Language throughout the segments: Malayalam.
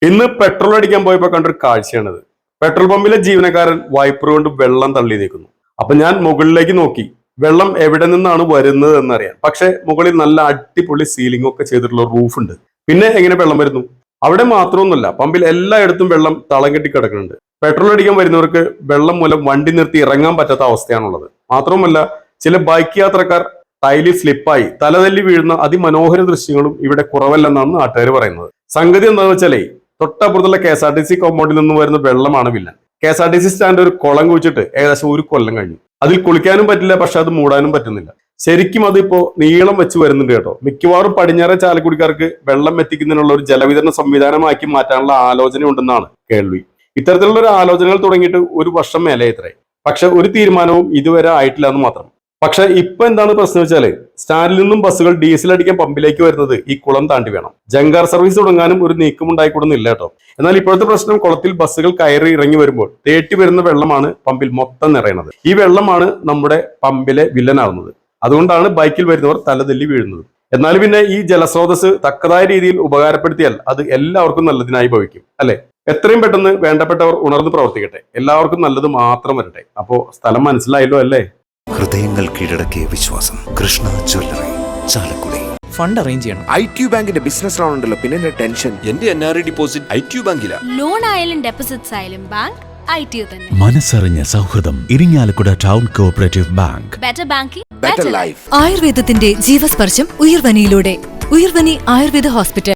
ഇന്ന് പെട്രോൾ അടിക്കാൻ പോയപ്പോ കണ്ടൊരു കാഴ്ചയാണിത്. പെട്രോൾ പമ്പിലെ ജീവനക്കാരൻ വൈപ്പർ കൊണ്ട് വെള്ളം തള്ളി നീക്കുന്നു. അപ്പൊ ഞാൻ മുകളിലേക്ക് നോക്കി, വെള്ളം എവിടെ നിന്നാണ് വരുന്നത് എന്നറിയാൻ. പക്ഷെ മുകളിൽ നല്ല അടിപൊളി സീലിംഗ് ഒക്കെ ചെയ്തിട്ടുള്ള റൂഫ് ഉണ്ട്. പിന്നെ എങ്ങനെ വെള്ളം വരുന്നു? അവിടെ മാത്രമൊന്നുമല്ല, പമ്പിൽ എല്ലായിടത്തും വെള്ളം തളം കെട്ടി കിടക്കുന്നുണ്ട്. പെട്രോൾ അടിക്കാൻ വരുന്നവർക്ക് വെള്ളം മൂലം വണ്ടി നിർത്തി ഇറങ്ങാൻ പറ്റാത്ത അവസ്ഥയാണുള്ളത്. മാത്രവുമല്ല, ചില ബൈക്ക് യാത്രക്കാർ ടൈലിൽ സ്ലിപ്പായി തലതല്ലി വീഴുന്ന അതിമനോഹര ദൃശ്യങ്ങളും ഇവിടെ കുറവല്ലെന്നാണ് നാട്ടുകാർ പറയുന്നത്. സംഗതി എന്താണെന്ന് വെച്ചാലേ, തൊട്ടപ്പുറത്തുള്ള KSRTC കോമ്പൗണ്ടിൽ നിന്ന് വരുന്ന വെള്ളമാണ് വില്ലൻ. KSRTC സ്റ്റാൻഡ് ഒരു കുളം കുഴിച്ചിട്ട് ഏകദേശം ഒരു കൊല്ലം കഴിഞ്ഞു. അതിൽ കുളിക്കാനും പറ്റില്ല, പക്ഷെ അത് മൂടാനും പറ്റുന്നില്ല. ശരിക്കും അതിപ്പോ നീളം വെച്ച് വരുന്നുണ്ട് കേട്ടോ. മിക്കവാറും പടിഞ്ഞാറൻ ചാലക്കുടിക്കാർക്ക് വെള്ളം എത്തിക്കുന്നതിനുള്ള ഒരു ജലവിതരണ സംവിധാനമാക്കി മാറ്റാനുള്ള ആലോചന ഉണ്ടെന്നാണ് കേൾവി. ഇത്തരത്തിലുള്ള ഒരു ആലോചനകൾ തുടങ്ങിയിട്ട് ഒരു വർഷം മേലെ ഇത്രേ. പക്ഷെ ഒരു തീരുമാനവും ഇതുവരെ ആയിട്ടില്ല എന്ന് മാത്രം. പക്ഷെ ഇപ്പൊ എന്താണ് പ്രശ്നം വെച്ചാല്, സ്റ്റാൻഡിൽ നിന്നും ബസ്സുകൾ ഡീസൽ അടിക്കാൻ പമ്പിലേക്ക് വരുന്നത് ഈ കുളം താണ്ടി വേണം. ജങ്കാർ സർവീസ് തുടങ്ങാനും ഒരു നീക്കം ഉണ്ടായിക്കൂടുന്നില്ല കേട്ടോ. എന്നാൽ ഇപ്പോഴത്തെ പ്രശ്നം, കുളത്തിൽ ബസ്സുകൾ കയറി ഇറങ്ങി വരുമ്പോൾ തേട്ടി വരുന്ന വെള്ളമാണ് പമ്പിൽ മൊത്തം നിറയുന്നത്. ഈ വെള്ളമാണ് നമ്മുടെ പമ്പിലെ വില്ലനാവുന്നത്. അതുകൊണ്ടാണ് ബൈക്കിൽ വരുന്നവർ തലതെല്ലി വീഴുന്നത്. എന്നാൽ പിന്നെ ഈ ജലസ്രോതസ് തക്കതായ രീതിയിൽ ഉപകാരപ്പെടുത്തിയാൽ അത് എല്ലാവർക്കും നല്ലതിനായി ഭവിക്കും, അല്ലെ? എത്രയും പെട്ടെന്ന് വേണ്ടപ്പെട്ടവർ ഉണർന്ന് പ്രവർത്തിക്കട്ടെ. എല്ലാവർക്കും നല്ലത് മാത്രം വരട്ടെ. അപ്പോ സ്ഥലം മനസ്സിലായല്ലോ അല്ലേ? ഹൃദയങ്ങൾ കീഴടക്കിയ വിശ്വാസം. Krishna jewellery, Chalakudy. Fund arrange ചെയ്യണം. ITU ബാങ്കിന്റെ ബിസിനസ് ലോൺ ഉണ്ടല്ലോ, പിന്നെ ടെൻഷൻ. എന്റെ NRI ഡിപ്പോസിറ്റ് ITU ബാങ്കിലാ. ലോൺ ആയാലും ഡെപ്പോസിറ്റ്സ് ആയാലും ബാങ്ക് ITU തന്നെ. മനസ്സറിഞ്ഞ സൗഹൃദം Irinjalakuda town cooperative bank. Better banking, better life. ആയുർവേദത്തിന്റെ ജീവസ്പർശം ഉയർവനിയിലൂടെ. Uyarvani Ayurveda hospital.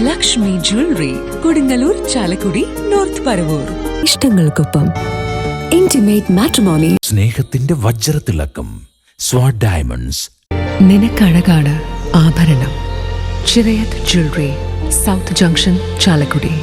Lakshmi jewellery, Kodungallur, Chalakudy, north Paravur. ഇഷ്ടങ്ങൾക്കൊപ്പം ഇന്റിമേറ്റ് മാട്രിമോണി. സ്നേഹത്തിന്റെ വജ്രത്തിളക്കം സ്വാഡ് ഡയമണ്ട്സ്. നിനക്കഴകാണ് ആഭരണം. Chirayath jewellery, south junction, Chalakudy.